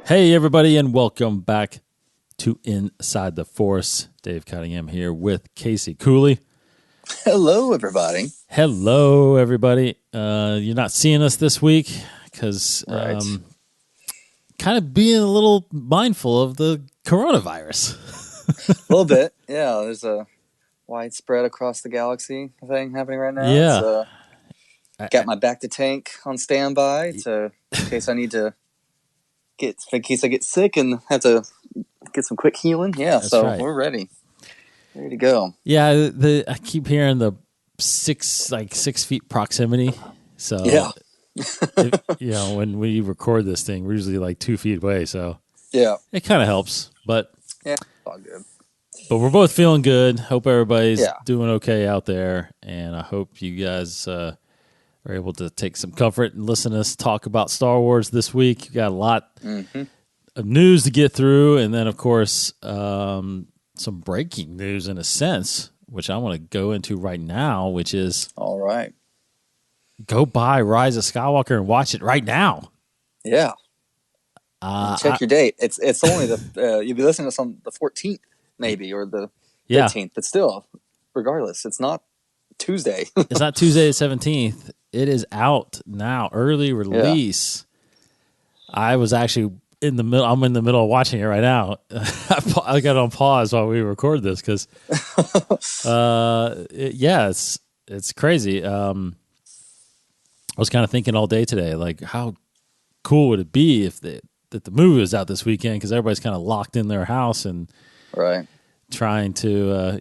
Hey, everybody, and welcome back to Inside the Force. Dave Cunningham here with Casey Cooley. Hello, everybody. Hello, everybody. You're not seeing us this week because Right. kind of being a little mindful of the coronavirus. A little bit. Yeah, there's a widespread across the galaxy thing happening right now. Yeah. Got my back to tank on standby in case I need to in case I get sick and have to get some quick healing. Yeah, That's so right. we're ready. Ready to go. Yeah, I keep hearing the 6 feet proximity. So, Yeah. when we record this thing, we're usually like 2 feet away. So, Yeah. it kind of helps, but Yeah. All good. But we're both feeling good. Hope everybody's Yeah. doing okay out there. And I hope you guys are able to take some comfort and listen to us talk about Star Wars this week. We got a lot of news to get through. And then, of course, some breaking news in a sense, which I want to go into right now, which is All right. go buy Rise of Skywalker and watch it right now. Yeah. Check your date. It's only you'll be listening to this on the 14th. Maybe, or the 15th, but still, regardless, it's not Tuesday. It's not Tuesday the 17th. It is out now, early release. Yeah. I was actually in the middle. I'm in the middle of watching it right now. I got on pause while we record this because, it's crazy. I was kind of thinking all day today, like how cool would it be if that the movie was out this weekend because everybody's kind of locked in their house and. Right. Trying to,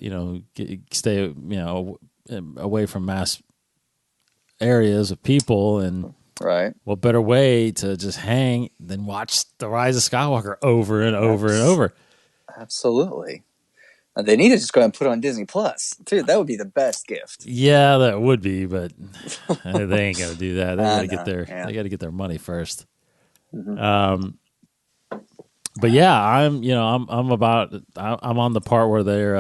stay, away from mass areas of people. And right. What better way to just hang than watch The Rise of Skywalker over and over and over? Absolutely. They need to just go ahead and put it on Disney Plus. Dude, that would be the best gift. Yeah, that would be, but they ain't going to do that. They got to get their money first. Mm-hmm. But yeah, I'm on the part where they're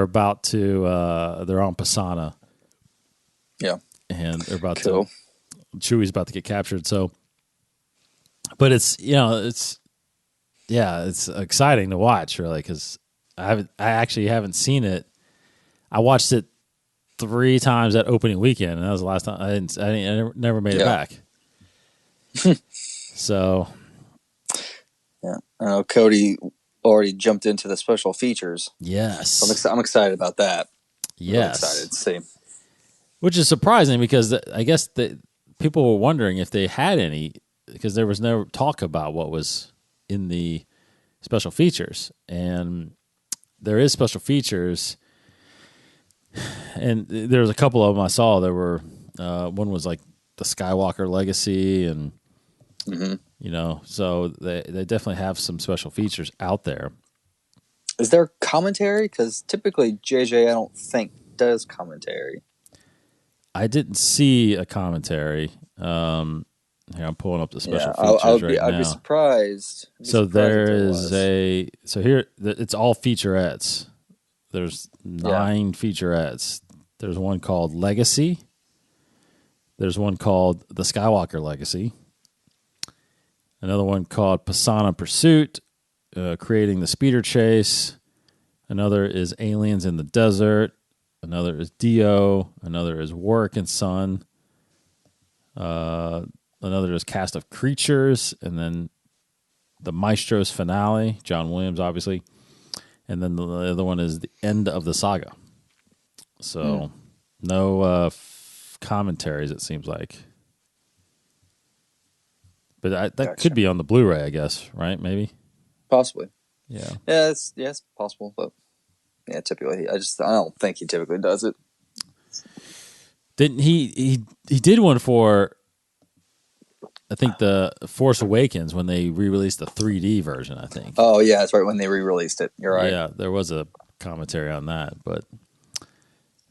about to they're on Pisana. Yeah. And they're about to Chewie's about to get captured. So but it's exciting to watch really cuz I actually haven't seen it. I watched it 3 times that opening weekend and that was the last time I never made it back. So yeah, I know Cody already jumped into the special features. Yes, so I'm excited about that. Yes, really excited to see. Which is surprising because I guess people were wondering if they had any because there was no talk about what was in the special features, and there is special features, and there was a couple of them I saw. There were one was like the Skywalker Legacy and. Mm-hmm. So they definitely have some special features out there. Is there commentary? Because typically JJ, I don't think, does commentary. I didn't see a commentary. Here, I'm pulling up the special features right now. I'd be surprised. So here, it's all featurettes. There's 9 featurettes. There's one called Legacy. There's one called The Skywalker Legacy. Another one called Pisana Pursuit, creating the speeder chase. Another is Aliens in the Desert. Another is Dio. Another is Warwick and Son. Another is Cast of Creatures. And then the Maestro's Finale, John Williams, obviously. And then the other one is The End of the Saga. So no commentaries, it seems like. But that could be on the Blu-ray, I guess, right? Maybe, possibly. Yeah. Yeah, it's possible, but yeah, typically, I don't think he typically does it. Didn't he did one for, I think, the Force Awakens when they re-released the 3D version. I think. Oh yeah, that's right. When they re-released it, you're right. Yeah, there was a commentary on that, but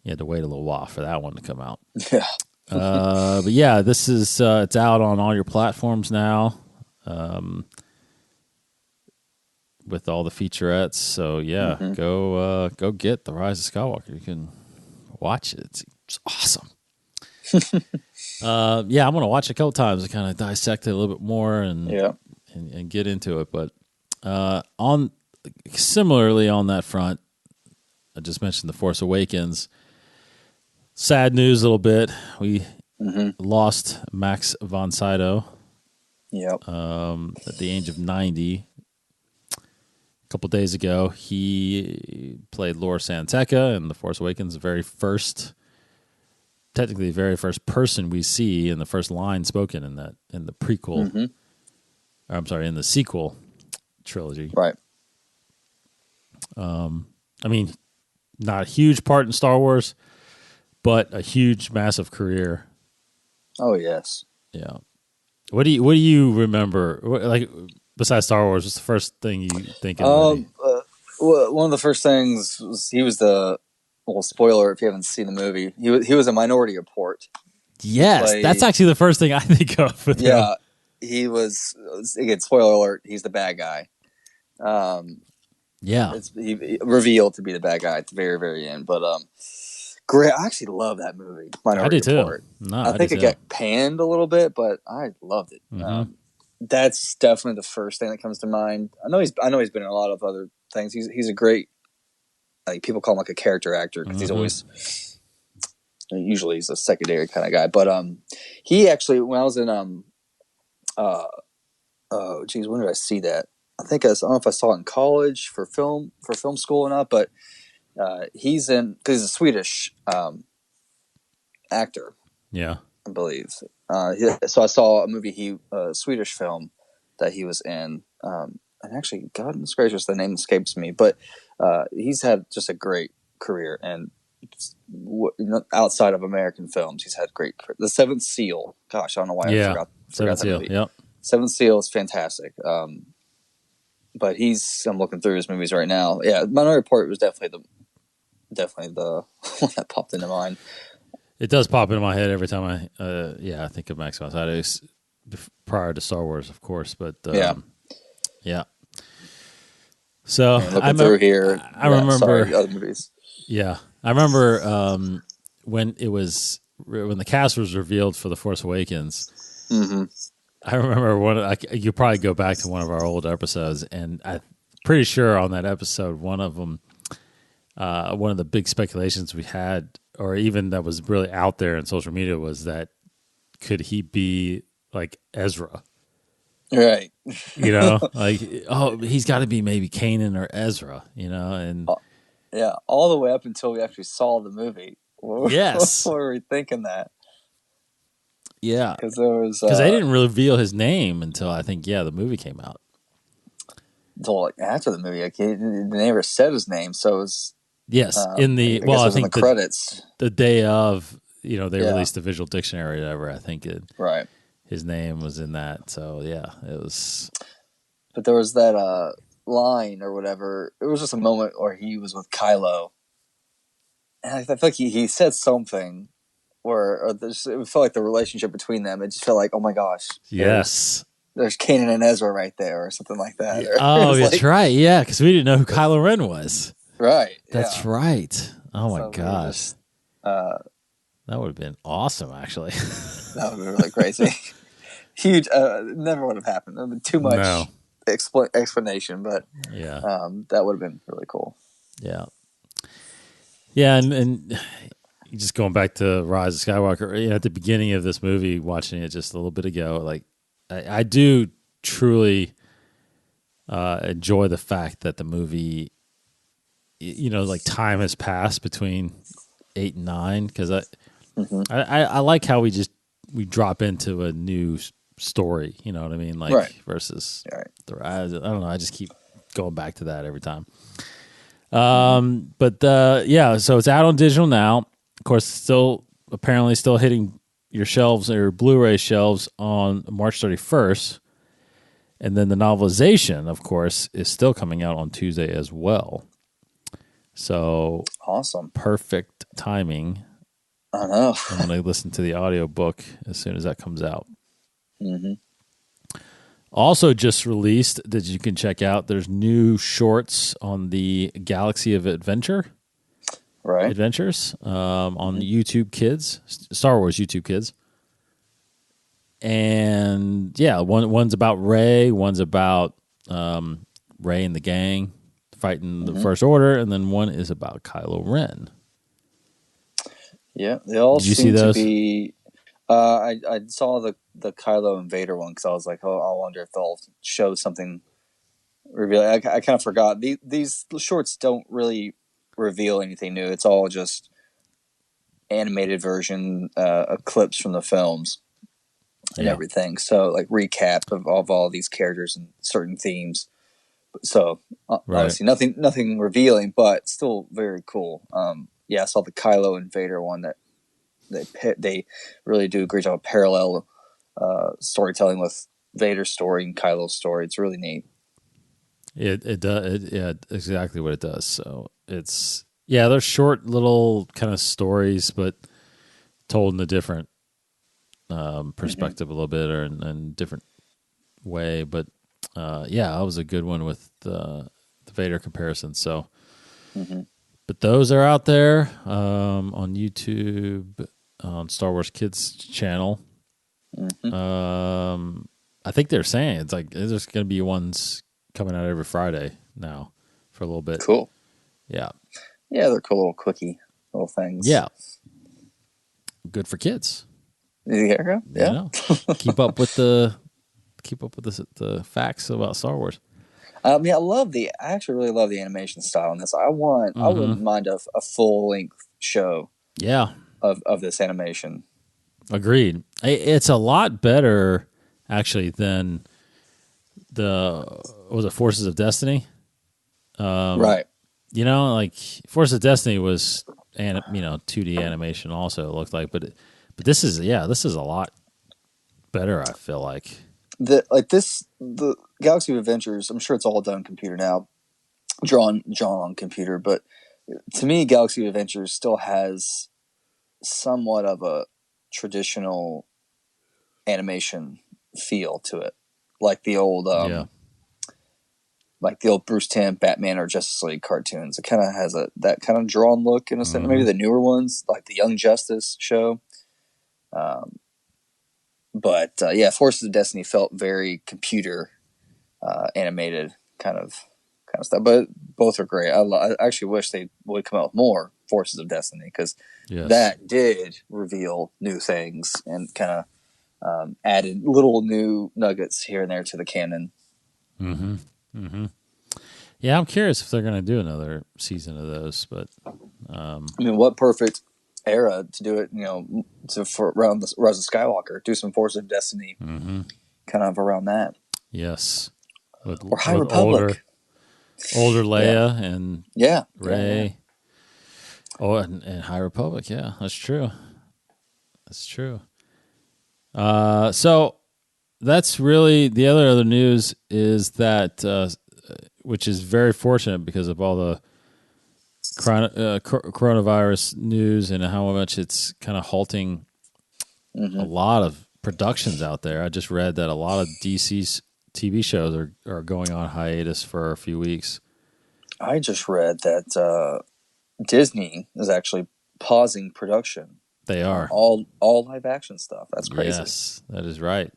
you had to wait a little while for that one to come out. Yeah. But yeah, this is it's out on all your platforms now, with all the featurettes. So yeah, go get The Rise of Skywalker. You can watch it. It's awesome. Yeah, I'm gonna watch it a couple times to kind of dissect it a little bit more and get into it. But on similarly on that front, I just mentioned The Force Awakens. Sad news a little bit. We lost Max von Sydow. Yep. At the age of 90. A couple days ago, he played Laura Santeca in The Force Awakens, the very first person we see in the first line spoken in the prequel. Or, I'm sorry, in the sequel trilogy. Right. I mean, not a huge part in Star Wars, but a huge, massive career. Oh yes. Yeah. What do you remember? Like besides Star Wars, what's the first thing you think of? Well, one of the first things was he was spoiler if you haven't seen the movie. He was a Minority Report. Yes, that's actually the first thing I think of. With him. He was, again, spoiler alert, he's the bad guy. He revealed to be the bad guy at the very, very end. But great, I actually love that movie, Minority Report. I think it got panned a little bit, but I loved it. That's definitely the first thing that comes to mind. I know he's been in a lot of other things. He's a great, like, people call him like a character actor because he's always, usually he's a secondary kind of guy. But he actually, when I was in when did I see that? I don't know if I saw it in college for film school or not, but he's because he's a Swedish actor. Yeah, I believe. So I saw a movie, Swedish film that he was in, and actually, goodness gracious, the name escapes me, but he's had just a great career, and outside of American films, he's had great. The Seventh Seal. Gosh, I don't know why I forgot Seventh Seal. Movie. Yep. Seventh Seal is fantastic. But I'm looking through his movies right now. Yeah, Minority Report was definitely the one that popped into mind. It does pop into my head every time I think of Max von Sydow prior to Star Wars, of course. But yeah. So looking through here, I remember other movies. Yeah, I remember when the cast was revealed for The Force Awakens. Mm-hmm. I remember you probably go back to one of our old episodes, and I'm pretty sure on that episode, one of them, one of the big speculations we had, or even that was really out there in social media, was that could he be like Ezra? Right. Like, he's got to be maybe Kanan or Ezra, and all the way up until we actually saw the movie. Yes. What were we thinking that? Yeah, because they didn't reveal his name until I think the movie came out. Until like after the movie, they never said his name, so it was in the I think the credits, the day of they released the visual dictionary or whatever. I think his name was in that. So it was. But there was that line or whatever. It was just a moment where he was with Kylo, and I feel like he said something. It felt like the relationship between them. It just felt like, oh my gosh, yes, there's Kanan and Ezra right there, or something like that. Yeah. Oh, that's right. Yeah, because we didn't know who Kylo Ren was. Right. That's right. Oh my gosh, that would have been awesome. Actually, that would have been really crazy. Huge. Never would have happened. There would have been too much explanation, but that would have been really cool. Yeah. Yeah, and just going back to Rise of Skywalker, at the beginning of this movie, watching it just a little bit ago, like I do truly enjoy the fact that the movie, like time has passed between 8 and 9, because I like how we drop into a new story. You know what I mean? Like versus I don't know. I just keep going back to that every time. But so it's out on digital now. Of course, apparently still hitting your shelves or Blu-ray shelves on March 31st. And then the novelization, of course, is still coming out on Tuesday as well. So awesome. Perfect timing. I know. I'm going to listen to the audiobook as soon as that comes out. Mm-hmm. Also just released that you can check out, there's new shorts on the Galaxy of Adventure. Adventures on YouTube Kids, Star Wars YouTube Kids. And yeah, one's about Rey, one's about Rey and the gang fighting the First Order, and then one is about Kylo Ren. Yeah, they all seem to be. I saw the Kylo and Vader one because I was like, oh, I wonder if they'll show something revealing. I kind of forgot these shorts don't really reveal anything new. It's all just animated version clips from the films and everything. So like recap of all these characters and certain themes. So obviously nothing revealing, but still very cool. I saw the Kylo and Vader one that they really do a great job of parallel storytelling with Vader's story and Kylo's story. It's really neat. It does, exactly what it does. So it's they're short little kind of stories, but told in a different perspective a little bit or in different way. But that was a good one with the Vader comparison. So, but those are out there on YouTube, on Star Wars Kids channel. I think they're saying it's like there's going to be ones coming out every Friday now for a little bit. Cool. Yeah. Yeah, they're cool little quickie little things. Yeah. Good for kids. Yeah. Keep up with the facts about Star Wars. I actually really love the animation style in this. I wouldn't mind a full length show. Yeah. Of this animation. Agreed. It's a lot better actually than Forces of Destiny? Right. Like Forces of Destiny was 2D animation also, it looked like, but this is a lot better, I feel like. The Galaxy of Adventures, I'm sure it's all done on computer now, drawn on computer, but to me Galaxy of Adventures still has somewhat of a traditional animation feel to it. Like the old Bruce Timm, Batman or Justice League cartoons. It kind of has that kind of drawn look in a sense. Maybe the newer ones, like the Young Justice show. But Forces of Destiny felt very computer animated kind of stuff. But both are great. I actually wish they would come out with more Forces of Destiny because that did reveal new things and kind of added little new nuggets here and there to the canon. Yeah, I'm curious if they're going to do another season of those. But what perfect era to do it? For around the Rise of Skywalker, do some Force of Destiny, kind of around that. Yes, or High Republic, older Leia and Rey. Yeah. Oh, and High Republic. Yeah, that's true. So that's really the other news is that, which is very fortunate because of all the coronavirus news and how much it's kind of halting a lot of productions out there. I just read that a lot of DC's TV shows are going on hiatus for a few weeks. I just read that Disney is actually pausing production. They are. All live action stuff. That's crazy. Yes, that is right.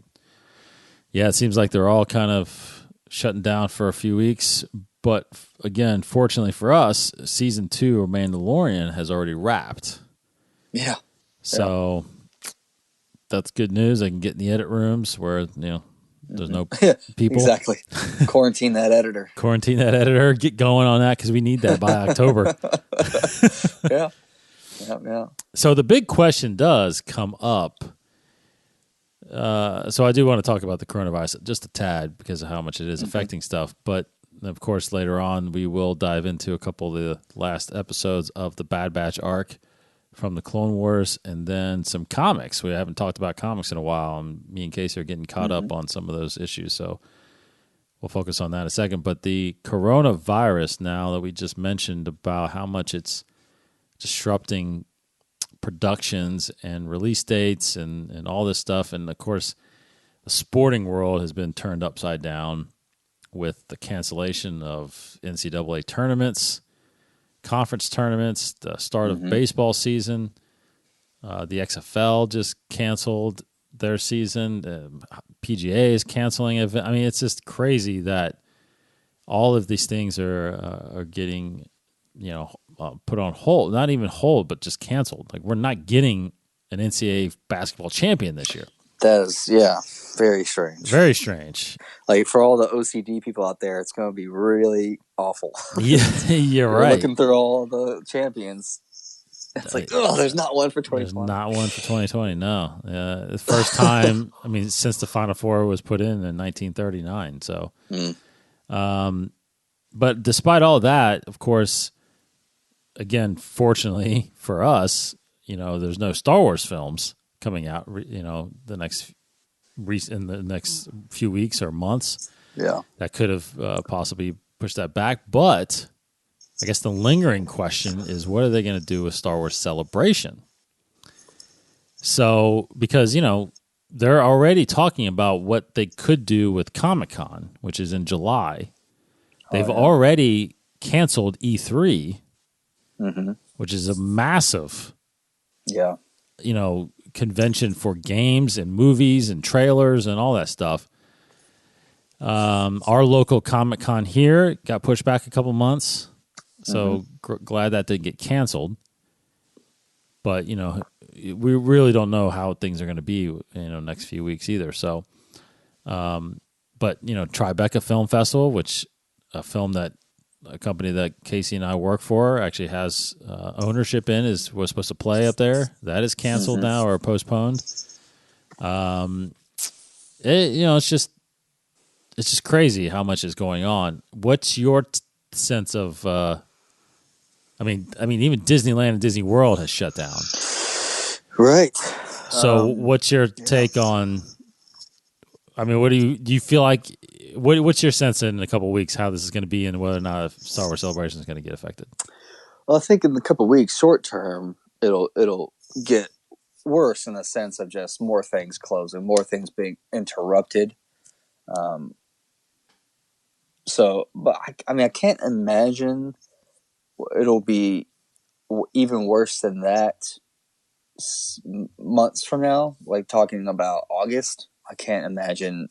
Yeah, it seems like they're all kind of shutting down for a few weeks. But again, fortunately for us, season 2 of Mandalorian has already wrapped. Yeah. So that's good news. I can get in the edit rooms where, there's no people. Exactly. Quarantine that editor. Get going on that because we need that by October. Yeah. So the big question does come up. So I do want to talk about the coronavirus just a tad because of how much it is affecting stuff. But of course, later on, we will dive into a couple of the last episodes of the Bad Batch arc from the Clone Wars and then some comics. We haven't talked about comics in a while, and me and Casey are getting caught up on some of those issues. So we'll focus on that in a second. But the coronavirus now that we just mentioned about how much it's disrupting productions and release dates and all this stuff. And, of course, the sporting world has been turned upside down with the cancellation of NCAA tournaments, conference tournaments, the start of baseball season. The XFL just canceled their season. PGA is canceling it. I mean, it's just crazy that all of these things are getting, put on hold. Not even hold, but just canceled. Like, we're not getting an NCAA basketball champion this year. That is, very strange. Very strange. Like, for all the OCD people out there, it's going to be really awful. Yeah, you're right. Looking through all the champions, it's like, there's not one for 2020. There's not one for 2020, no. The first time, since the Final Four was put in 1939. So, but despite all that, of course, again, fortunately for us, there's no Star Wars films coming out, in the next few weeks or months. Yeah. That could have possibly pushed that back. But I guess the lingering question is, what are they going to do with Star Wars Celebration? So, because, they're already talking about what they could do with Comic-Con, which is in July. They've already canceled E3, which is a massive, convention for games and movies and trailers and all that stuff. Our local Comic-Con here got pushed back a couple months, so glad that didn't get canceled. But, we really don't know how things are going to be, next few weeks either. So, but, Tribeca Film Festival, which a company that Casey and I work for actually has ownership in, was supposed to play up there. That is canceled now or postponed. It's just crazy how much is going on. What's your sense of? Even Disneyland and Disney World has shut down. Right. So, what's your take on? What do you feel like? What's your sense in a couple of weeks how this is going to be and whether or not Star Wars Celebration is going to get affected? Well, I think in a couple of weeks, short term, it'll get worse in the sense of just more things closing, more things being interrupted. But I can't imagine it'll be even worse than that months from now. Like, talking about August, I can't imagine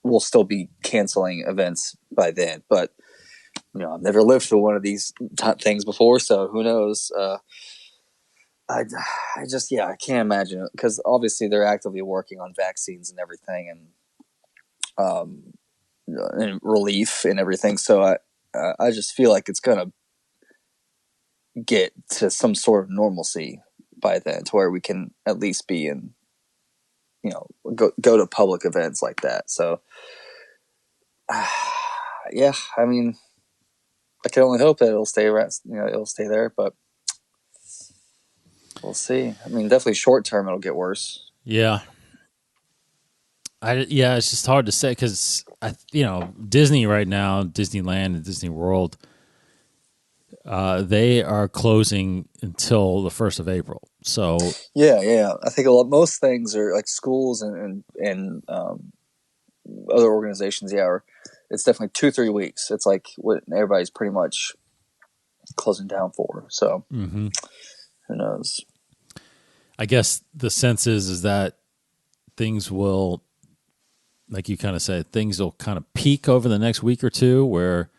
we'll still be canceling events by then. But I've never lived through one of these things before, so who knows? I can't imagine it, because obviously they're actively working on vaccines and everything, and relief and everything. So I just feel like it's gonna get to some sort of normalcy by then, to where we can at least be in, go to public events like that. So, I can only hope that it'll stay there, but we'll see. Definitely short term, it'll get worse. Yeah. It's just hard to say, because Disney right now, Disneyland and Disney World, they are closing until the 1st of April. So I think most things are like schools and other organizations. It's definitely 2-3 weeks. It's like what everybody's pretty much closing down for. So who knows? I guess the sense is that things will, like you kind of said, things will kind of peak over the next week or two, where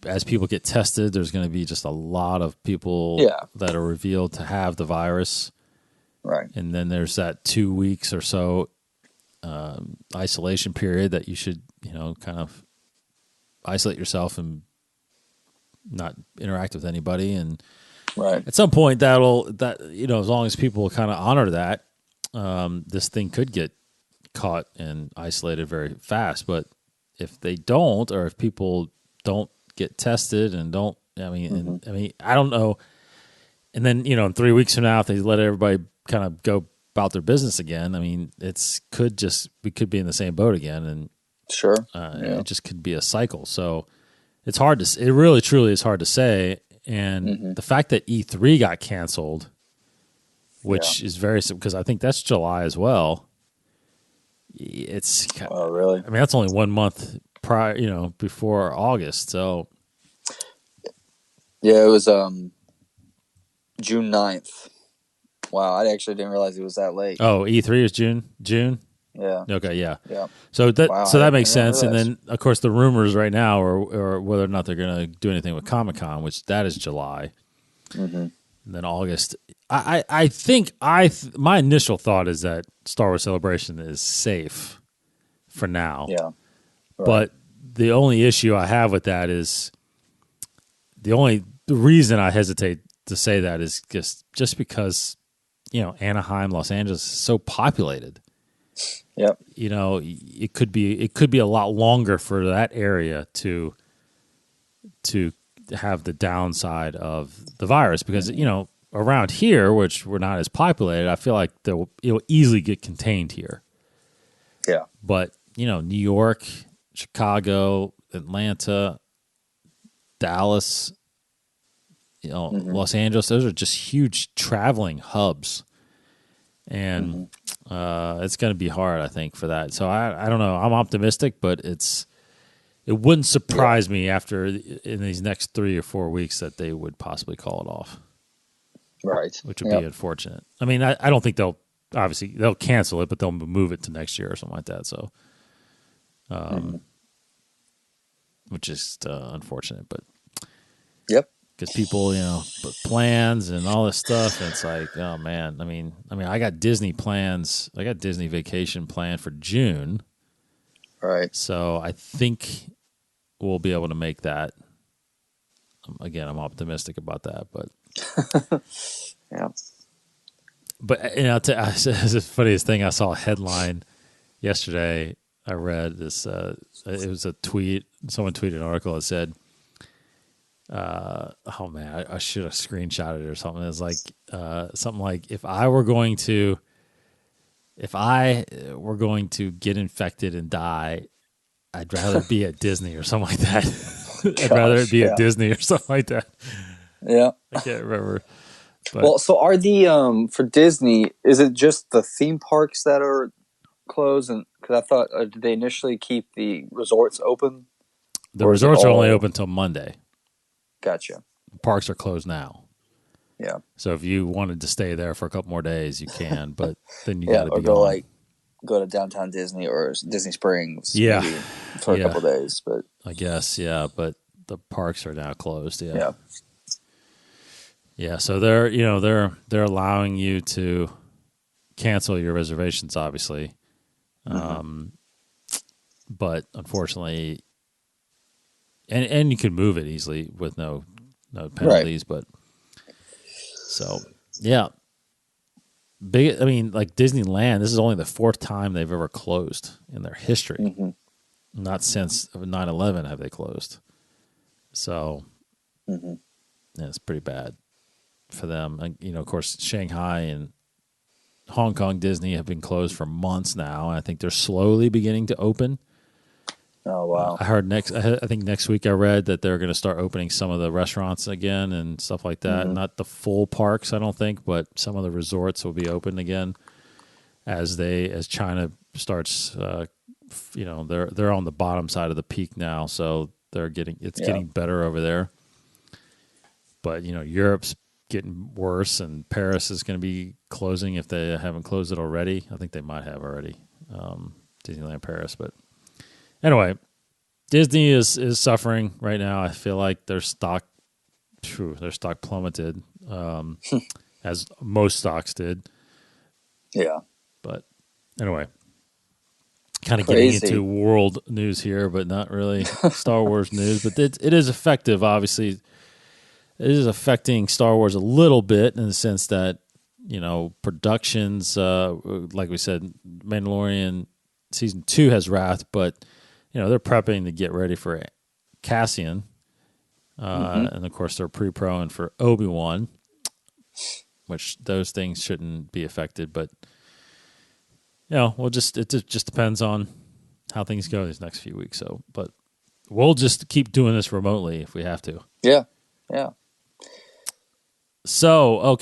as people get tested, there's going to be just a lot of people that are revealed to have the virus. Right. And then there's that 2 weeks or so isolation period that you should, kind of isolate yourself and not interact with anybody. And at some point as long as people kind of honor that, this thing could get caught and isolated very fast. But if they don't, or if people don't get tested and don't, I don't know. And then, in 3 weeks from now, if they let everybody kind of go about their business again, we could be in the same boat again. And sure, it just could be a cycle. So it really truly is hard to say. And the fact that E3 got canceled, which is very, because I think that's July as well. It's really? That's only 1 month prior, before August. So Yeah, it was June 9th. Wow, I actually didn't realize it was that late. Oh, E3 is June? Yeah. Okay, yeah. Yeah. So that makes sense. And then, of course, the rumors right now are whether or not they're going to do anything with Comic-Con, which that is July. Mm-hmm. And then August. I think my initial thought is that Star Wars Celebration is safe for now. Yeah. Right. But the only issue I have with that is the reason I hesitate to say that is just because, Anaheim, Los Angeles is so populated. Yep. It could be a lot longer for that area to have the downside of the virus because, around here, which we're not as populated, I feel like it'll easily get contained here. Yeah. But, New York, Chicago, Atlanta, Dallas, Los Angeles, those are just huge traveling hubs. And it's going to be hard, I think, for that. So I don't know. I'm optimistic, but it wouldn't surprise me in these next 3 or 4 weeks that they would possibly call it off. Right. Which would be unfortunate. I mean, I don't think they'll cancel it, but they'll move it to next year or something like that. So, which is unfortunate, but yep. Because people, put plans and all this stuff, and it's like, oh man. I mean, I got Disney plans. I got Disney vacation planned for June. Right. So I think we'll be able to make that. Again, I'm optimistic about that, but yeah. But it's the funniest thing. I saw a headline yesterday. I read this. It was a tweet. Someone tweeted an article that said, "Oh man, I should have screenshotted it or something." It was like something like, "If I were going to get infected and die, I'd rather be at Disney or something like that. I'd rather it be at Disney or something like that." Yeah, I can't remember. But, well, so are the for Disney? Is it just the theme parks that are closed? And because I thought, did they initially keep the resorts open? The resorts are only open until Monday. Gotcha. The parks are closed now. Yeah. So if you wanted to stay there for a couple more days, you can. But then you got to be gone. Go to downtown Disney or Disney Springs. Yeah. Maybe for a couple days, but I guess but the parks are now closed. Yeah. Yeah. Yeah, so they're allowing you to cancel your reservations, obviously, but unfortunately, and you can move it easily with no penalties. Right. But so yeah, big. I mean, like Disneyland, this is only the 4th time they've ever closed in their history. Mm-hmm. Not since 9/11 have they closed. So yeah, it's pretty bad for them. And, of course, Shanghai and Hong Kong Disney have been closed for months now, and I think they're slowly beginning to open. Oh, wow. I heard I think next week I read that they're going to start opening some of the restaurants again and stuff like that. Mm-hmm. Not the full parks, I don't think, but some of the resorts will be open again as China starts, they're on the bottom side of the peak now, so getting better over there. But, Europe's getting worse, and Paris is going to be closing if they haven't closed it already. I think they might have already, Disneyland Paris. But anyway, Disney is suffering right now. I feel like their stock plummeted, as most stocks did. Yeah. But anyway, kind of getting into world news here, but not really Star Wars news. But it is effective, obviously. It is affecting Star Wars a little bit in the sense that, productions, like we said, Mandalorian Season 2 has wrapped, but, they're prepping to get ready for Cassian. And, of course, they're pre-proing for Obi-Wan, which those things shouldn't be affected. But, it just depends on how things go these next few weeks. So, but we'll just keep doing this remotely if we have to. Yeah, yeah. So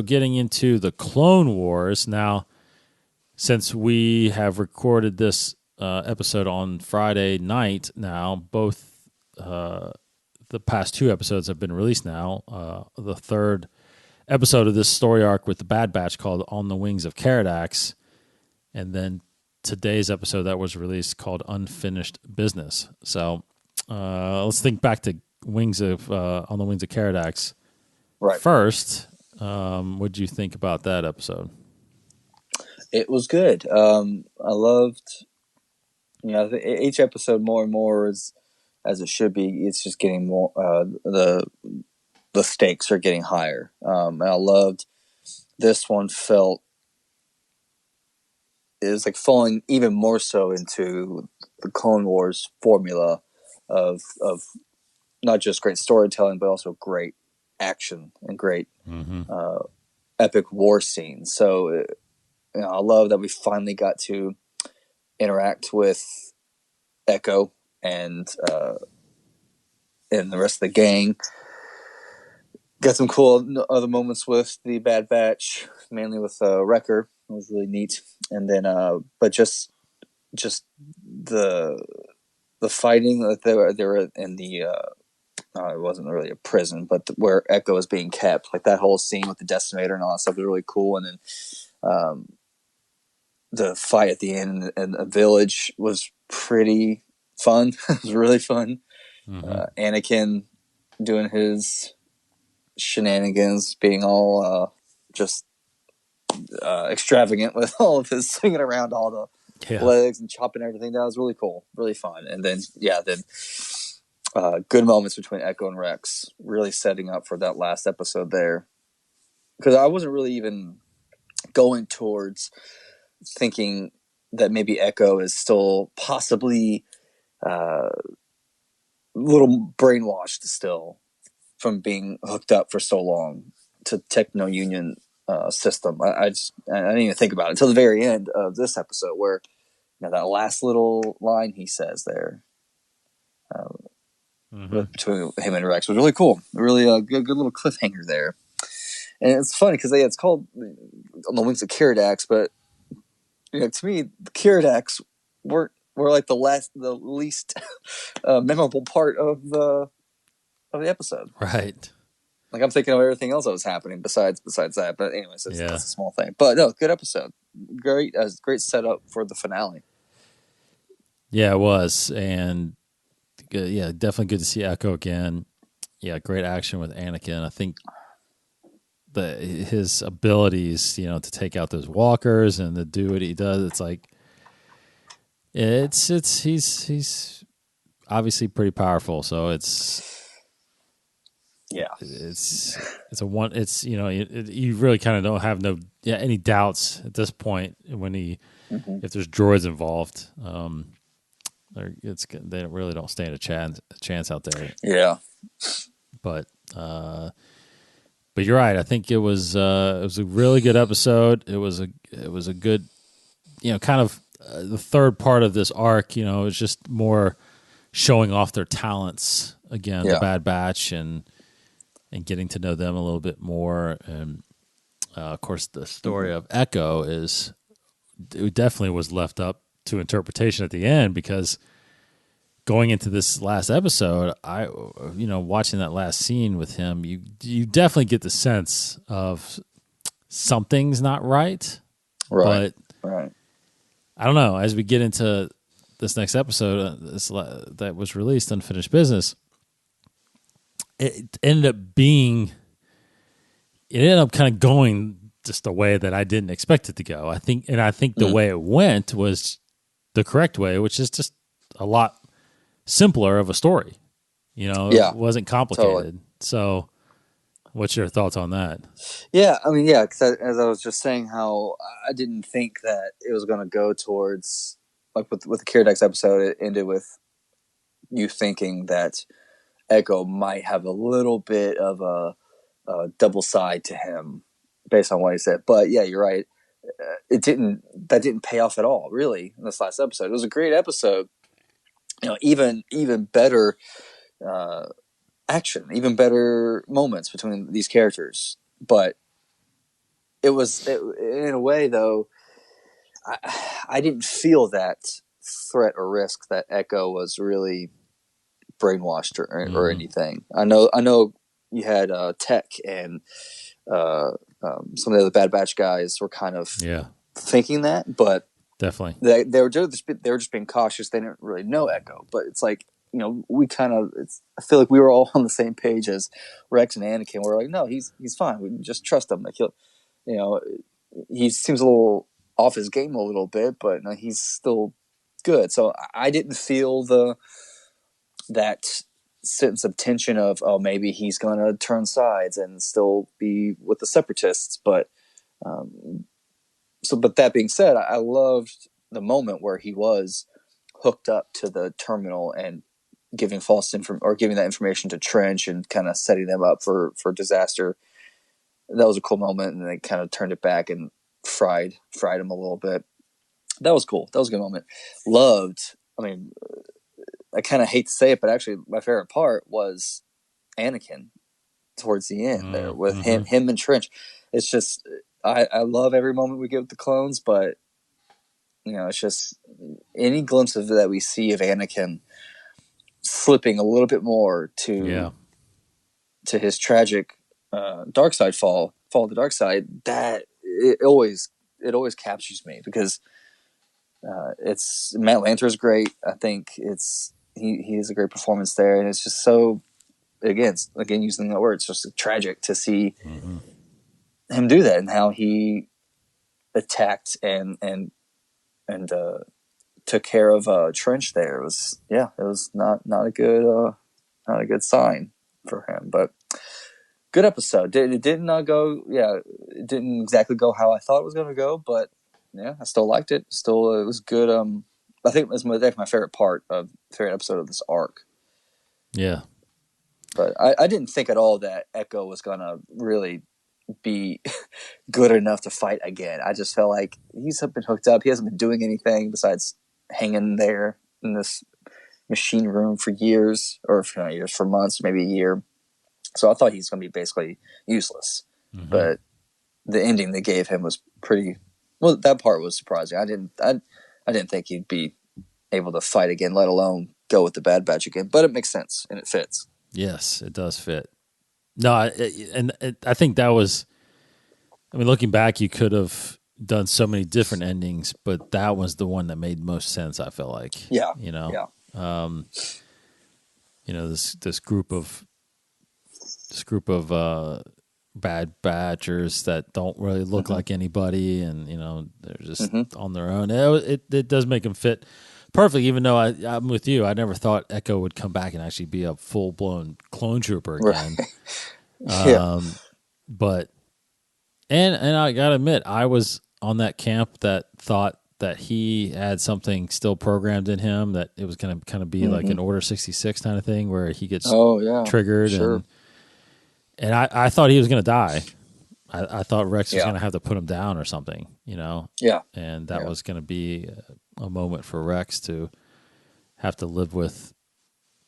getting into the Clone Wars now, since we have recorded this episode on Friday night now, both the past 2 episodes have been released now. The third episode of this story arc with the Bad Batch called On the Wings of Caradax, and then today's episode that was released called Unfinished Business. So let's think back to On the Wings of Caradax. Right. First, what did you think about that episode? It was good. I loved, each episode more and more as it should be. It's just getting more. The stakes are getting higher. And I loved this one. It was like falling even more so into the Clone Wars formula of not just great storytelling, but also great action and great epic war scenes. So I love that we finally got to interact with Echo and the rest of the gang. Got some cool other moments with the Bad Batch, mainly with Wrecker. It was really neat. And then, but just the fighting that they were in the. It wasn't really a prison, but where Echo is being kept, like that whole scene with the Decimator and all that stuff was really cool. And then the fight at the end in a village was pretty fun. It was really fun. Anakin doing his shenanigans, being all just extravagant with all of his swinging around all the legs and chopping everything. That was really cool, really fun. And then good moments between Echo and Rex, really setting up for that last episode there. Because I wasn't really even going towards thinking that maybe Echo is still possibly a little brainwashed still from being hooked up for so long to Techno Union system. I didn't even think about it until the very end of this episode, where that last little line he says there between him and Rex was really cool. Really a good little cliffhanger there. And it's funny because it's called On the Wings of Caradax, but to me, the Caradax were like the least memorable part of the episode. Right. Like, I'm thinking of everything else that was happening besides that. But anyways, that's a small thing. But no, good episode. Great setup for the finale. Yeah, it was. And definitely good to see Echo again. Yeah, great action with Anakin. I think his abilities, to take out those walkers and to do what he does, it's like he's obviously pretty powerful. So it's a one. It's you really kind of don't have any doubts at this point when if there's droids involved. They really don't stand a chance out there. Yeah, but you're right. I think it was a really good episode. It was a good, kind of the third part of this arc. It was just more showing off their talents again, the Bad Batch, and getting to know them a little bit more. And of course, the story of Echo it definitely was left up to interpretation at the end, because going into this last episode, watching that last scene with him, you definitely get the sense of something's not right. Right. But right. I don't know. As we get into this next episode that was released, Unfinished Business, it ended up kind of going just the way that I didn't expect it to go. I think the way it went was the correct way, which is just a lot simpler of a story. It wasn't complicated. Totally. So what's your thoughts on that? Yeah, I mean, because as I was just saying, how I didn't think that it was going to go towards, like with the Caradax episode, it ended with you thinking that Echo might have a little bit of a double side to him based on what he said. But yeah, you're right. That didn't pay off at all, really, in this last episode. It was a great episode. Even better action, even better moments between these characters. But it was, in a way, though, I didn't feel that threat or risk that Echo was really brainwashed or anything. I know you had Tech and some of the other Bad Batch guys were kind of thinking that, but definitely they were just being cautious. They didn't really know Echo, but it's like, we kind of, I feel like we were all on the same page as Rex and Anakin. We're like, no, he's fine. We can just trust him. Like he seems a little off his game a little bit, but no, he's still good. So I didn't feel that sense of tension of, oh, maybe he's going to turn sides and still be with the Separatists. But but that being said, I loved the moment where he was hooked up to the terminal and giving giving that information to Trench and kind of setting them up for disaster. That was a cool moment, and they kind of turned it back and fried him a little bit. That was cool. That was a good moment. Loved. I mean, I kind of hate to say it, but actually, my favorite part was Anakin towards the end there with him and Trench. It's just, I love every moment we get with the clones, but it's just any glimpse of that we see of Anakin slipping a little bit more to his tragic dark side fall to the dark side. That it always captures me because it's Matt Lanter's great. I think he has a great performance there, and it's just so again using that word, it's just tragic to see him do that and how he attacked and took care of Trench there. It was not a good sign for him, but good episode. It didn't go. It didn't exactly go how I thought it was going to go, but I still liked it. Still, it was good. I think it was my favorite episode of this arc. Yeah, but I didn't think at all that Echo was going to really be good enough to fight again. I just felt like he's been hooked up. He hasn't been doing anything besides hanging there in this machine room for years, or for months, maybe a year. So I thought he's going to be basically useless. But the ending they gave him was pretty. Well, that part was surprising. I didn't think he'd be able to fight again, let alone go with the Bad Batch again. But it makes sense and it fits. Yes, it does fit. No, I think that was. I mean, looking back, you could have done so many different endings, but that was the one that made most sense. I feel like. Yeah. This group of Bad Batchers that don't really look like anybody, and they're just on their own. It does make them fit perfectly. Even though I'm with you, I never thought Echo would come back and actually be a full blown clone trooper again. Right. But and I gotta admit, I was on that camp that thought that he had something still programmed in him, that it was going to kind of be like an Order 66 kind of thing where he gets triggered. Sure. And I thought he was going to die. I thought Rex was going to have to put him down or something, Yeah. And that was going to be a moment for Rex to have to live with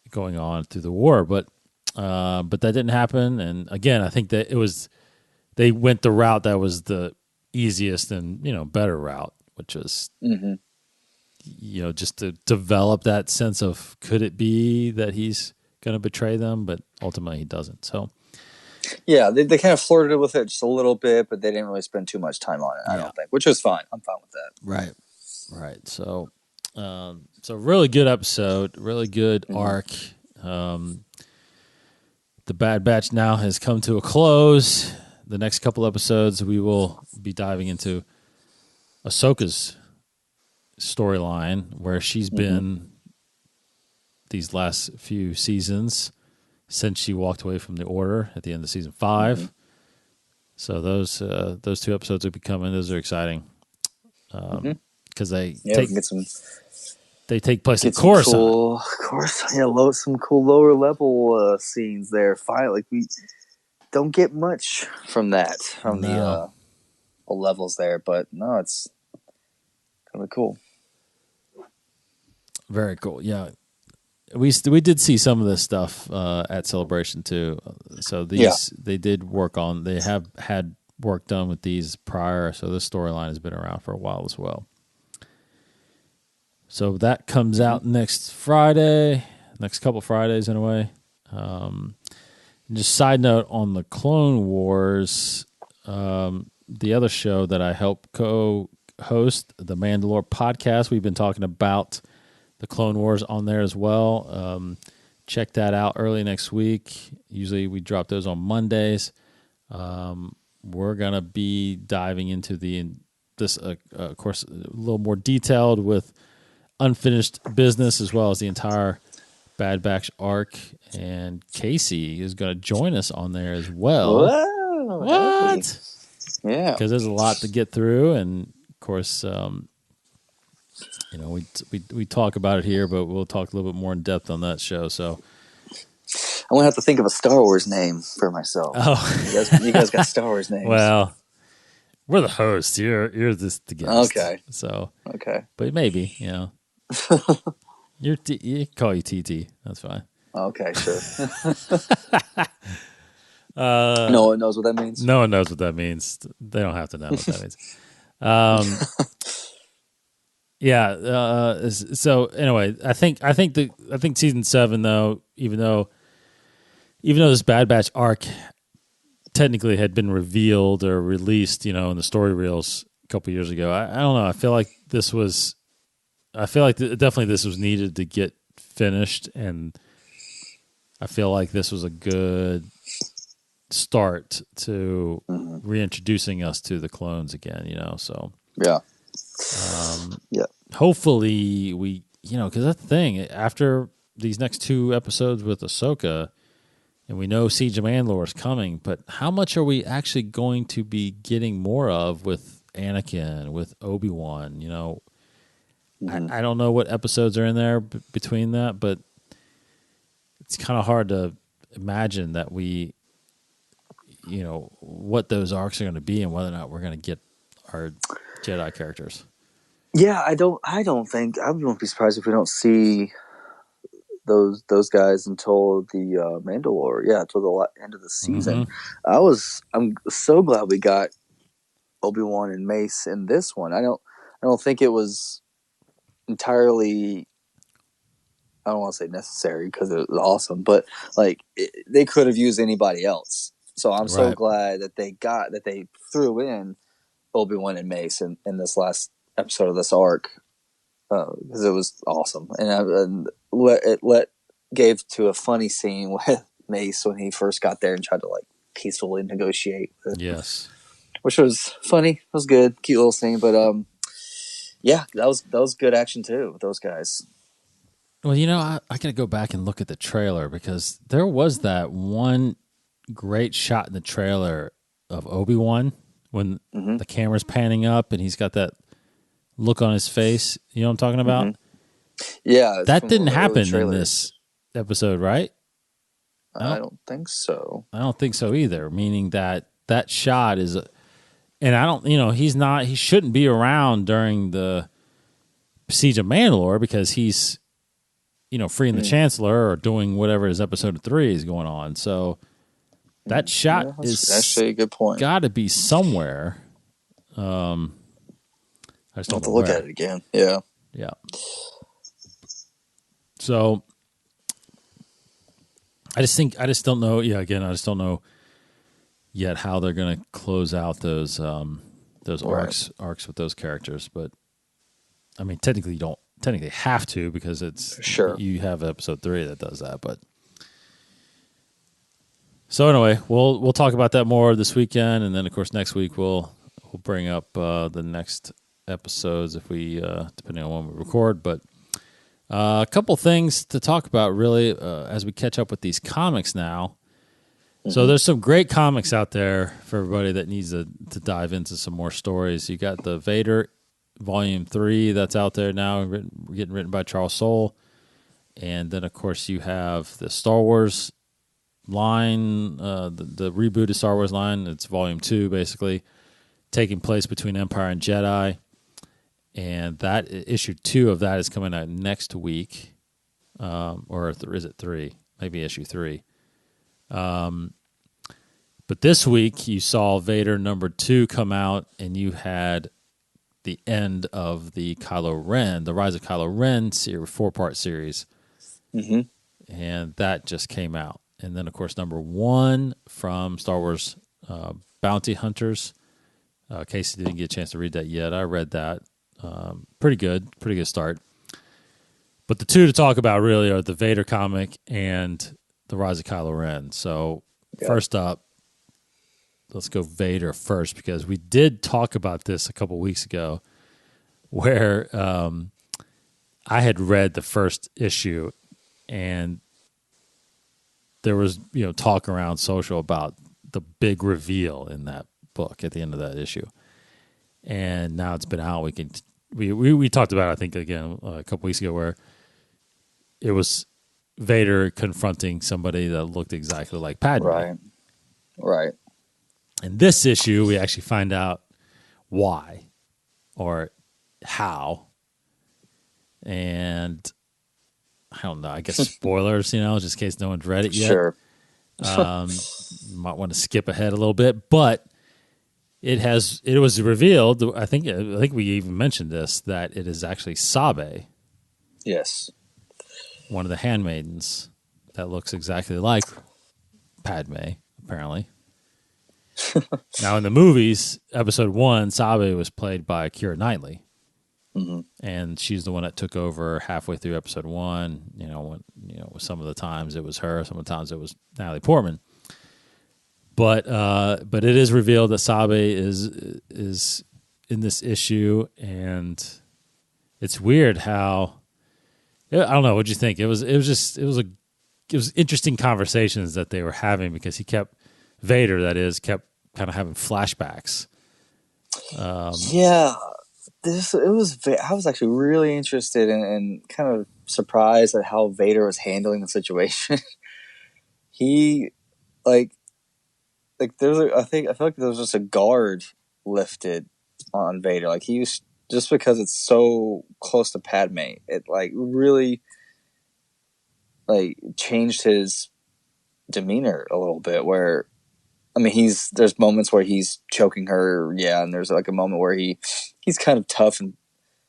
going on through the war. But that didn't happen. And again, I think that they went the route that was the easiest and, better route, which was, just to develop that sense of, could it be that he's going to betray them? But ultimately he doesn't. So, yeah, they kind of flirted with it just a little bit, but they didn't really spend too much time on it, I don't think, which is fine. I'm fine with that. Right. So really good episode, really good arc. The Bad Batch now has come to a close. The next couple episodes, we will be diving into Ahsoka's storyline, where she's been these last few seasons since she walked away from the Order at the end of season 5. So those 2 episodes will be coming. Those are exciting because they take place at Coruscant. Some cool lower level scenes there. Finally, we don't get much from that the levels there, but no, it's kind of cool. Very cool. Yeah. We did see some of this stuff at Celebration too. So they did work on. They have had work done with these prior. So this storyline has been around for a while as well. So that comes out next Friday. next couple Fridays in a way. Just side note on the Clone Wars, the other show that I help co-host, the Mandalore podcast, we've been talking about the Clone Wars on there as well. Check that out early next week. Usually we drop those on Mondays. We're going to be diving into this, of course, a little more detailed with unfinished business as well as the entire Bad Batch arc. And Casey is going to join us on there as well. Whoa, what? Hey. Yeah. Because there's a lot to get through. And, of course, we talk about it here, but we'll talk a little bit more in depth on that show. So I'm gonna have to think of a Star Wars name for myself. Oh, you guys got Star Wars names. Well, we're the host. You're just the guest. Okay. So okay, but maybe you call you TT. That's fine. Okay, sure. No one knows what that means. No one knows what that means. They don't have to know what that means. Yeah. So anyway, I think season 7 though, even though this Bad Batch arc technically had been revealed or released, in the story reels a couple years ago, I don't know. I feel like definitely this was needed to get finished, and I feel like this was a good start to reintroducing us to the clones again. So yeah. Yeah. Hopefully we, because that's the thing. After these next 2 episodes with Ahsoka, and we know Siege of Mandalore is coming, but how much are we actually going to be getting more of with Anakin, with Obi-Wan? I don't know what episodes are in there between that, but it's kind of hard to imagine that we, what those arcs are going to be and whether or not we're going to get our Jedi characters. Yeah, I won't be surprised if we don't see those guys until the Mandalore. Yeah, until the end of the season. I'm so glad we got Obi-Wan and Mace in this one. I don't think it was entirely, I don't want to say necessary because it was awesome, but they could have used anybody else. So I'm so glad that they threw in Obi-Wan and Mace in this last episode of this arc, because it was awesome, and it gave to a funny scene with Mace when he first got there and tried to peacefully negotiate. Yes, which was funny. It was good, cute little scene. But yeah, that was good action too with those guys. Well, I got to go back and look at the trailer because there was that one great shot in the trailer of Obi-Wan when the camera's panning up and he's got that look on his face. You know what I'm talking about? Yeah. That didn't happen in this episode, right? I don't think so. I don't think so either, meaning that shot is... And I don't... he shouldn't be around during the Siege of Mandalore because he's, freeing the Chancellor or doing whatever his episode 3 is going on. So that shot is actually a good point. Got to be somewhere. I just don't have to look at it again. Yeah. Yeah. So I just don't know. Yeah. Again, I just don't know yet how they're going to close out those arcs with those characters. But I mean, technically you don't have to because it's you have episode 3 that does that. But so anyway, we'll talk about that more this weekend, and then of course next week we'll bring up the next episodes if we depending on when we record. But a couple things to talk about really as we catch up with these comics now. So there's some great comics out there for everybody that needs to dive into some more stories. You got the Vader Volume 3 that's out there now, getting written by Charles Soule. And then, of course, you have the Star Wars line, the rebooted Star Wars line. It's Volume 2, basically, taking place between Empire and Jedi. And that issue 2 of that is coming out next week. Or is it 3? Maybe issue 3. But this week, you saw Vader number 2 come out, and you had the end of the Kylo Ren, the Rise of Kylo Ren 4-part series. and that just came out. And then, of course, number 1 from Star Wars Bounty Hunters. Casey didn't get a chance to read that yet. I read that. Pretty good start. But the 2 to talk about really are the Vader comic and the Rise of Kylo Ren. So first up, let's go Vader first, because we did talk about this a couple weeks ago, where I had read the first issue, and there was talk around social about the big reveal in that book at the end of that issue. And now it's been out. We talked about it, I think, again a couple weeks ago, where it was Vader confronting somebody that looked exactly like Padme. Right. In this issue, we actually find out why or how. And I don't know, I guess spoilers, just in case no one's read it yet. Sure. You might want to skip ahead a little bit, but it was revealed, I think we even mentioned this, that it is actually Sabe. Yes. One of the handmaidens that looks exactly like Padme, apparently. Now, in the movies, episode 1, Sabe was played by Keira Knightley. Mm-hmm. And she's the one that took over halfway through episode 1. Some of the times it was her, some of the times it was Natalie Portman. But it is revealed that Sabe is in this issue, and it's weird how, I don't know, what'd you think? It was interesting conversations that they were having, because Vader, that is, kept kind of having flashbacks. I was actually really interested and kind of surprised at how Vader was handling the situation. He I feel like there was just a guard lifted on Vader. Like, he was, just because it's so close to Padme, it really changed his demeanor a little bit, where there's moments where he's choking her, and there's a moment where he's kind of tough, and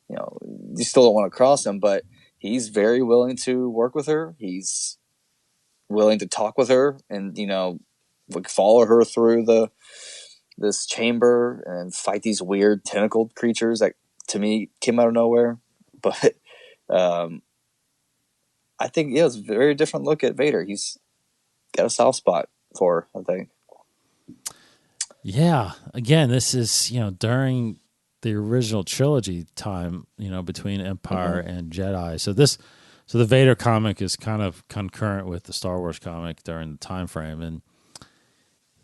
you still don't want to cross him, but he's very willing to work with her. He's willing to talk with her, and follow her through this chamber and fight these weird tentacled creatures that, to me, came out of nowhere. But I think, it was a very different look at Vader. He's got a soft spot for her, I think. Yeah. Again, this is, during the original trilogy time, between Empire and Jedi. So the Vader comic is kind of concurrent with the Star Wars comic during the time frame. And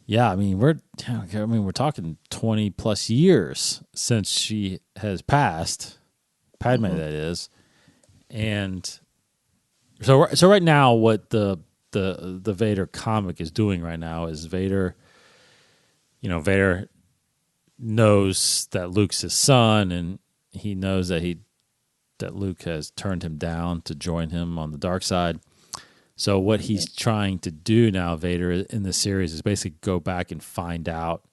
yeah, we're talking 20 plus years since she has passed, Padme, that is. And so right now, what the Vader comic is doing right now is Vader knows that Luke's his son, and he knows that Luke has turned him down to join him on the dark side. So what he's trying to do now, Vader, in this series, is basically go back and find out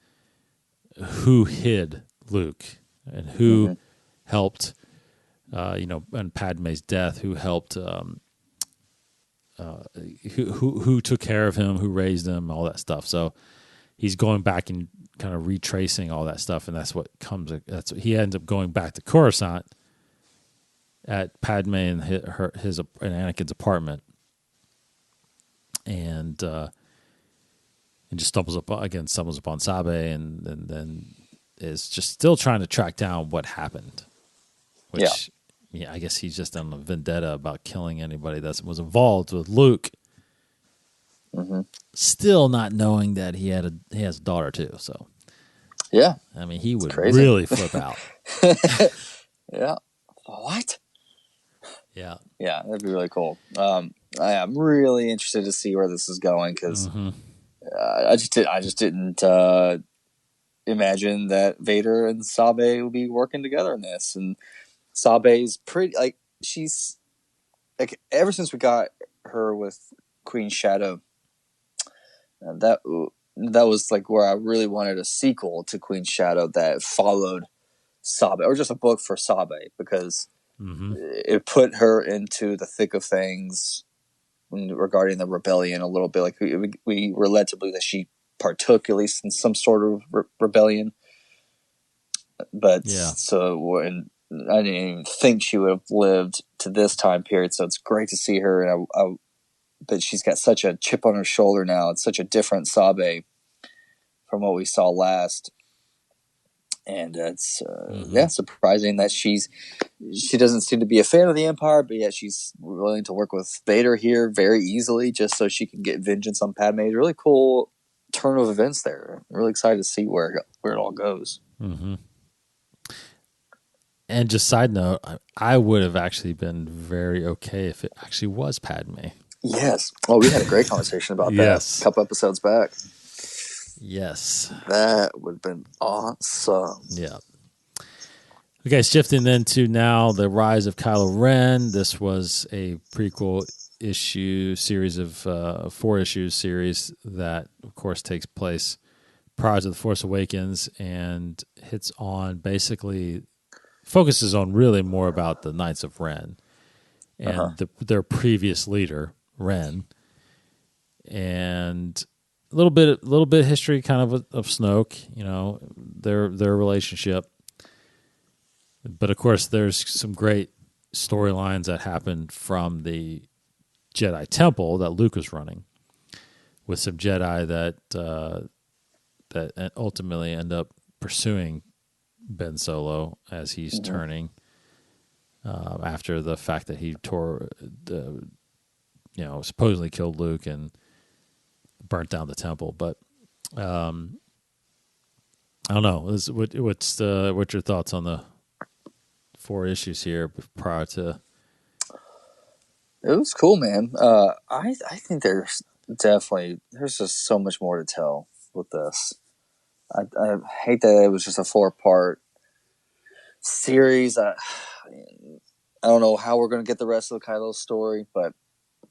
who hid Luke and who helped, and Padme's death, who helped, who took care of him, who raised him, all that stuff. So he's going back and kind of retracing all that stuff, and that's what he ends up going back to Coruscant at Padme and his Anakin's apartment, and just stumbles upon Sabe, and then is just still trying to track down what happened. Which, I guess he's just on a vendetta about killing anybody that was involved with Luke. Mm-hmm. Still not knowing that he has a daughter too. So yeah, he would really flip out. Yeah. What? Yeah. Yeah, that'd be really cool. I am really interested to see where this is going, because I just didn't imagine that Vader and Sabe would be working together in this. And Sabe's pretty, she's ever since we got her with Queen Shadow. That was where I really wanted a sequel to Queen Shadow that followed Sabe, or just a book for Sabe, because it put her into the thick of things regarding the rebellion a little bit. Like we were led to believe that she partook at least in some sort of rebellion. But so when I didn't even think she would have lived to this time period. So it's great to see her. And but she's got such a chip on her shoulder now. It's such a different Sabe from what we saw last. And it's surprising that she doesn't seem to be a fan of the Empire, but yet she's willing to work with Vader here very easily just so she can get vengeance on Padme. It's a really cool turn of events there. I'm really excited to see where it all goes. Mm-hmm. And just side note, I would have actually been very okay if it actually was Padme. Yes. Oh, we had a great conversation about that a couple episodes back. Yes. That would have been awesome. Yeah. Okay, shifting then to now the rise of Kylo Ren. This was a prequel series of 4-issue series that, of course, takes place prior to The Force Awakens and hits on basically focuses on really more about the Knights of Ren and their previous leader, Ren, and a little bit of history, kind of Snoke, their relationship. But of course, there's some great storylines that happened from the Jedi Temple that Luke was running, with some Jedi that ultimately end up pursuing Ben Solo as he's turning after the fact that he supposedly killed Luke and burnt down the temple. But I don't know. What's your thoughts on the 4 issues here prior to? It was cool, man. I think there's just so much more to tell with this. I hate that it was just a 4-part series. I don't know how we're going to get the rest of the Kylo story, but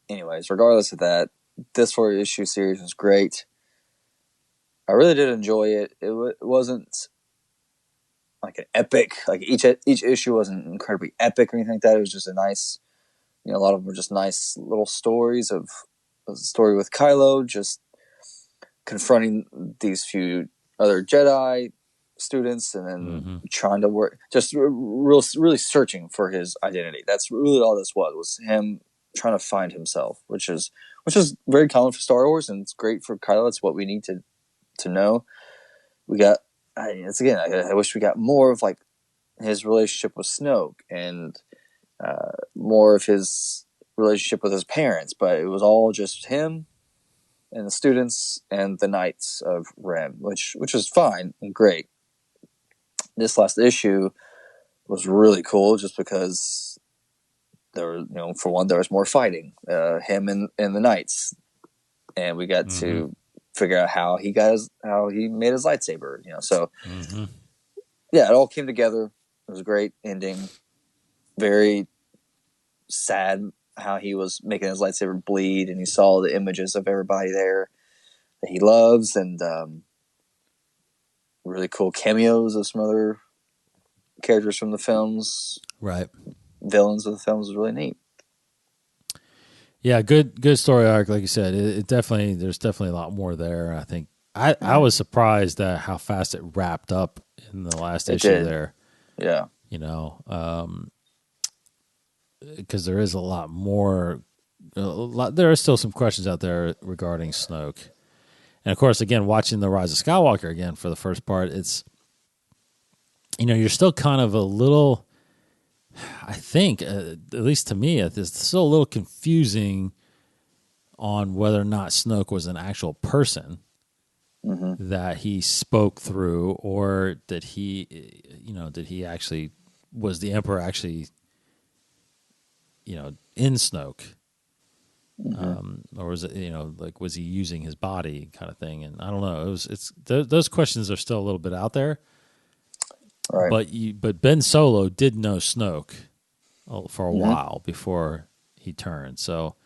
anyways, regardless of that, this 4-issue series was great. I really did enjoy it. It wasn't like an epic, like each issue wasn't incredibly epic or anything like that. It was just a nice, a lot of them were just nice little stories of a story with Kylo just confronting these few other Jedi students and then trying to work, just really searching for his identity. That's really all this was him trying to find himself, which is very common for Star Wars, and it's great for Kylo. It's what we need to know. We got, I wish we got more of like his relationship with Snoke and more of his relationship with his parents, but it was all just him and the students and the Knights of Ren, which is fine and great. This last issue was really cool just because there were, for one, there was more fighting, him and the Knights, and we got to figure out how he made his lightsaber, so yeah, it all came together. It was a great ending. Very sad how he was making his lightsaber bleed, and he saw the images of everybody there that he loves, and really cool cameos of some other characters from the films. Right. Villains of the films was really neat. Yeah, good story arc, like you said. There's definitely a lot more there. I think I was surprised at how fast it wrapped up in the last issue there. Yeah. Because there is a lot more. There are still some questions out there regarding Snoke, and of course, again, watching the Rise of Skywalker again for the first part, it's you're still kind of a little. I think, at least to me, it's still a little confusing on whether or not Snoke was an actual person that he spoke through, or did he actually was the Emperor actually, in Snoke, or was it, was he using his body kind of thing? And I don't know. Those questions are still a little bit out there. Right. But Ben Solo did know Snoke for a while before he turned. So,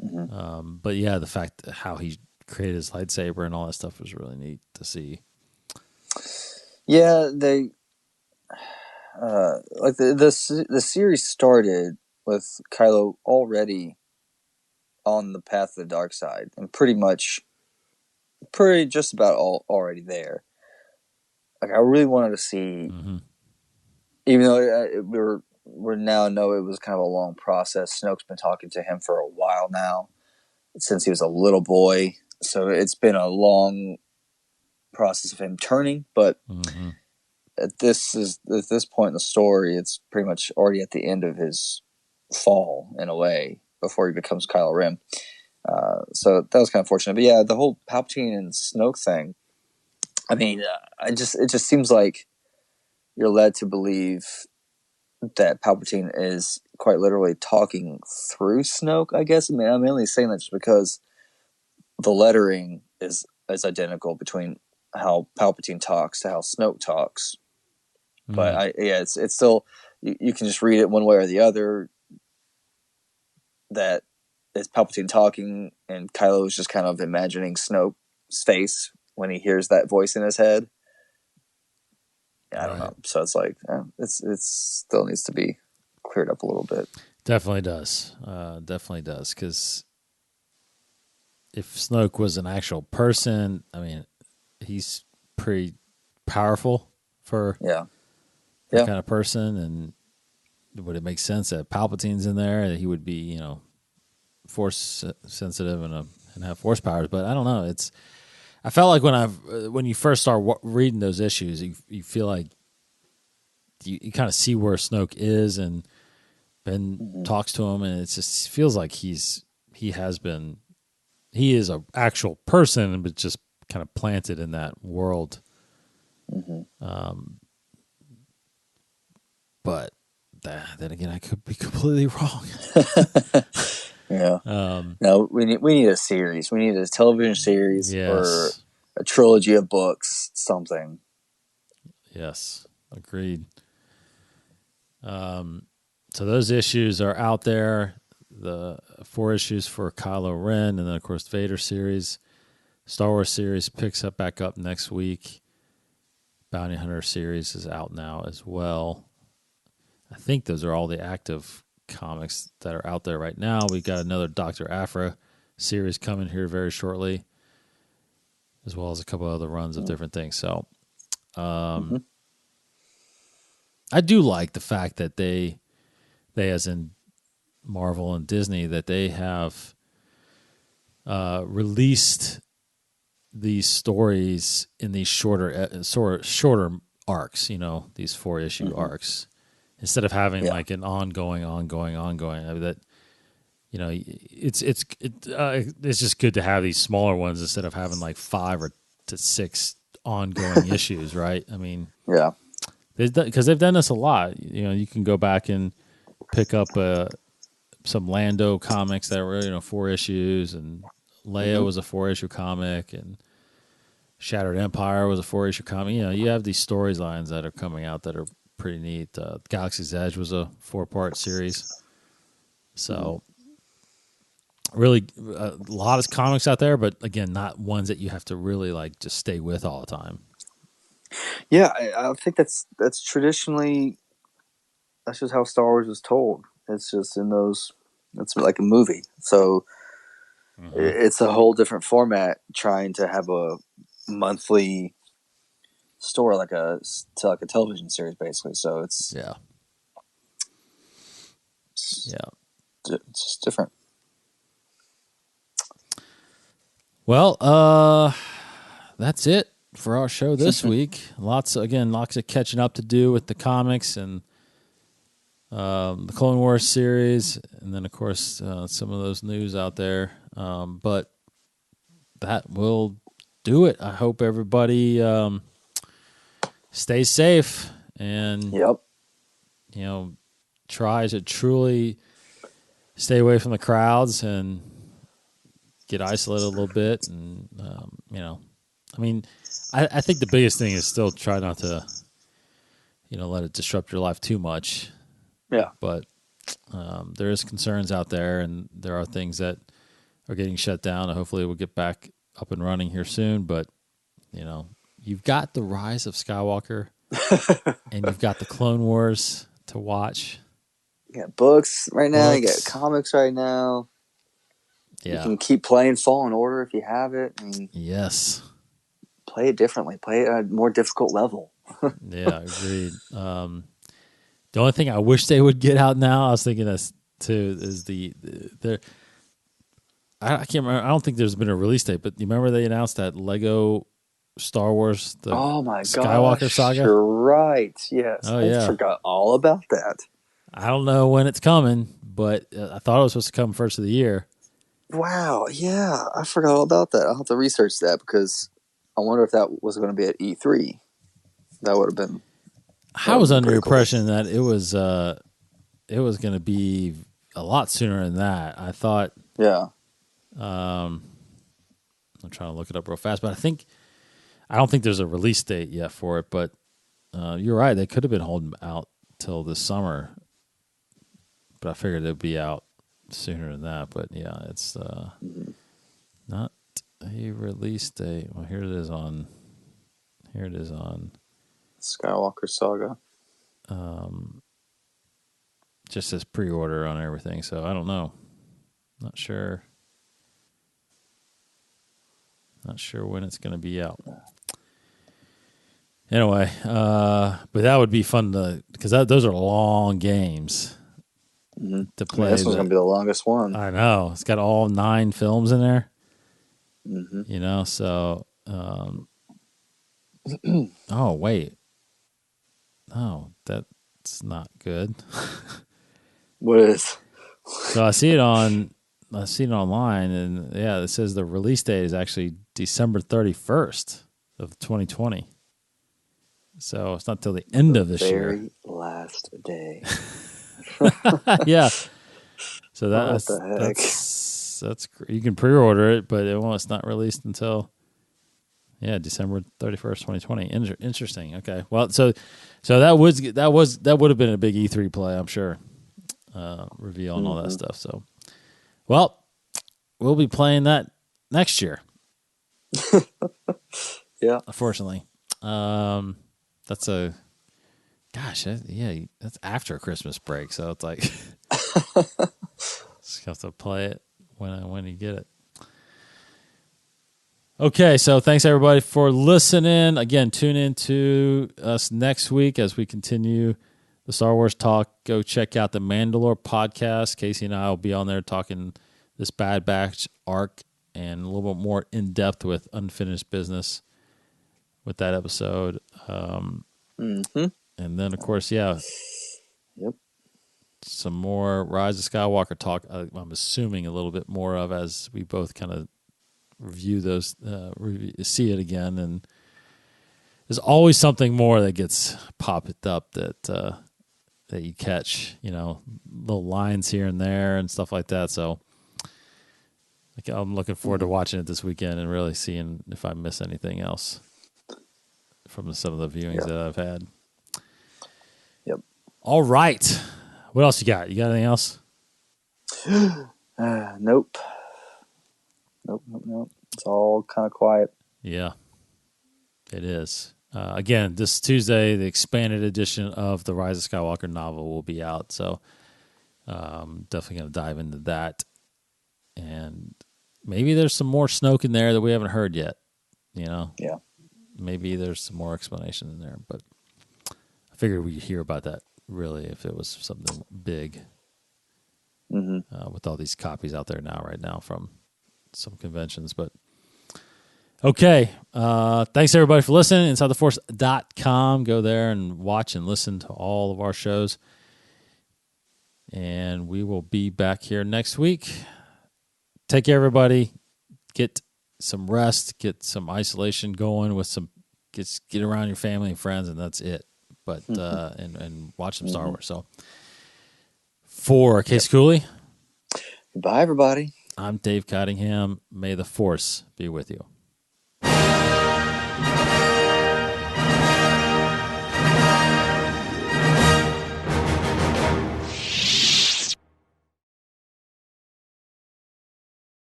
but yeah, the fact that how he created his lightsaber and all that stuff was really neat to see. Yeah, they like the series started with Kylo already on the path of the dark side and pretty just about already there. Like I really wanted to see, even though we're now know it was kind of a long process. Snoke's been talking to him for a while now, since he was a little boy. So it's been a long process of him turning, but at this point in the story, it's pretty much already at the end of his fall in a way before he becomes Kylo Ren. So that was kind of fortunate. But yeah, the whole Palpatine and Snoke thing. I mean, it just seems like you're led to believe that Palpatine is quite literally talking through Snoke, I guess. I mean, I'm mainly saying that just because the lettering is identical between how Palpatine talks to how Snoke talks. But it's still, you can just read it one way or the other, that it's Palpatine talking and Kylo is just kind of imagining Snoke's face when he hears that voice in his head. I don't know. So it's like, it's still needs to be cleared up a little bit. Definitely does. Because if Snoke was an actual person, I mean, he's pretty powerful for that kind of person. And would it make sense that Palpatine's in there, that he would be, force sensitive and have force powers? But I don't know. I felt like when you first start reading those issues, you feel like you kind of see where Snoke is, and Ben talks to him, and it just feels like he is an actual person, but just kind of planted in that world. But then again, I could be completely wrong. Yeah. No, we need a series. We need a television series or a trilogy of books, something. Yes, agreed. So those issues are out there. The 4 issues for Kylo Ren, and then of course Vader series. Star Wars series picks back up next week. Bounty Hunter series is out now as well. I think those are all the active comics that are out there right now. We got another Dr. Aphra series coming here very shortly, as well as a couple other runs of different things. So I do like the fact that they as in Marvel and Disney, that they have released these stories in these shorter arcs, these 4-issue arcs, instead of having like an ongoing. That it's just good to have these smaller ones instead of having like 5 to 6 ongoing issues, right? I mean, because they've done this a lot. You can go back and pick up some Lando comics that were 4 issues, and Leia was a 4-issue comic, and Shattered Empire was a 4-issue comic. You have these storylines that are coming out that are pretty neat. Galaxy's Edge was a 4-part series. So really a lot of comics out there, but again, not ones that you have to really like just stay with all the time. Yeah, I think that's traditionally, that's just how Star Wars is told. It's just in those, it's like a movie. So it's a whole different format, trying to have a monthly story like a television series, basically. So it's just different. Well, that's it for our show this week. Lots of catching up to do with the comics and the Clone Wars series, and then of course some of those news out there. But that will do it. I hope everybody stays safe and try to truly stay away from the crowds and get isolated a little bit. And I mean, I think the biggest thing is still try not to let it disrupt your life too much. Yeah, but there is concerns out there, and there are things that are getting shut down. And hopefully we'll get back up and running here soon. But you've got the Rise of Skywalker and you've got the Clone Wars to watch. You got books right now. You got comics right now. You can keep playing Fallen Order if you have it. And yes. Play it differently. Play it at a more difficult level. Yeah, agreed. The only thing I wish they would get out now, I was thinking this too, is the I can't remember. I don't think there's been a release date, but you remember they announced that Lego Star Wars, the Skywalker saga? You're right. Yes. Oh, I forgot all about that. I don't know when it's coming, but I thought it was supposed to come first of the year. Wow. Yeah. I forgot all about that. I'll have to research that because I wonder if that was going to be at E3. That would have been. I was under the impression that it was going to be a lot sooner than that. I thought. Yeah. I'm trying to look it up real fast, but I don't think there's a release date yet for it. But you're right; they could have been holding out till this summer, but I figured it'd be out sooner than that. But yeah, it's not a release date. Well, here it is on Skywalker Saga. Just says pre-order on everything, so I don't know. Not sure when it's going to be out. Anyway, but that would be fun because those are long games to play. This one's going to be the longest one. I know. It's got all 9 films in there. Mm-hmm. So. Oh wait. Oh, that's not good. What is? So I see it online, and yeah, it says the release date is actually December 31st of 2020. So it's not till the end of this year. Very last day. Yeah. So that's you can pre-order it, but it's not released until December 31st, 2020. Interesting. Okay. Well, so that would have been a big E3 play, I'm sure. Reveal and all that stuff. So, well, we'll be playing that next year. Yeah. Unfortunately, that's after Christmas break. So it's like, just have to play it when you get it. Okay, so thanks everybody for listening. Again, tune in to us next week as we continue the Star Wars talk. Go check out the Mandalore podcast. Casey and I will be on there talking this Bad Batch arc and a little bit more in depth with Unfinished Business with that episode. And then, of course, some more Rise of Skywalker talk. I'm assuming a little bit more of as we both kind of review those, see it again, and there's always something more that gets popped up that you catch, little lines here and there and stuff like that. So I'm looking forward to watching it this weekend and really seeing if I miss anything else from some of the viewings that I've had. Yep. All right. What else you got? You got anything else? Nope. It's all kind of quiet. Yeah, it is. Again, this Tuesday, the expanded edition of the Rise of Skywalker novel will be out. So definitely going to dive into that. And maybe there's some more Snoke in there that we haven't heard yet. Yeah. Maybe there's some more explanation in there. But I figured we'd hear about that, really, if it was something big. With all these copies out there right now from some conventions. But okay, thanks everybody for listening. InsideTheForce.com. Go there and watch and listen to all of our shows, and we will be back here next week. Take care, everybody. Get some rest, get some isolation going with get around your family and friends, and that's it. But and watch some Star Wars. So for Case Cooley, goodbye everybody. I'm Dave Cottingham. May the Force be with you.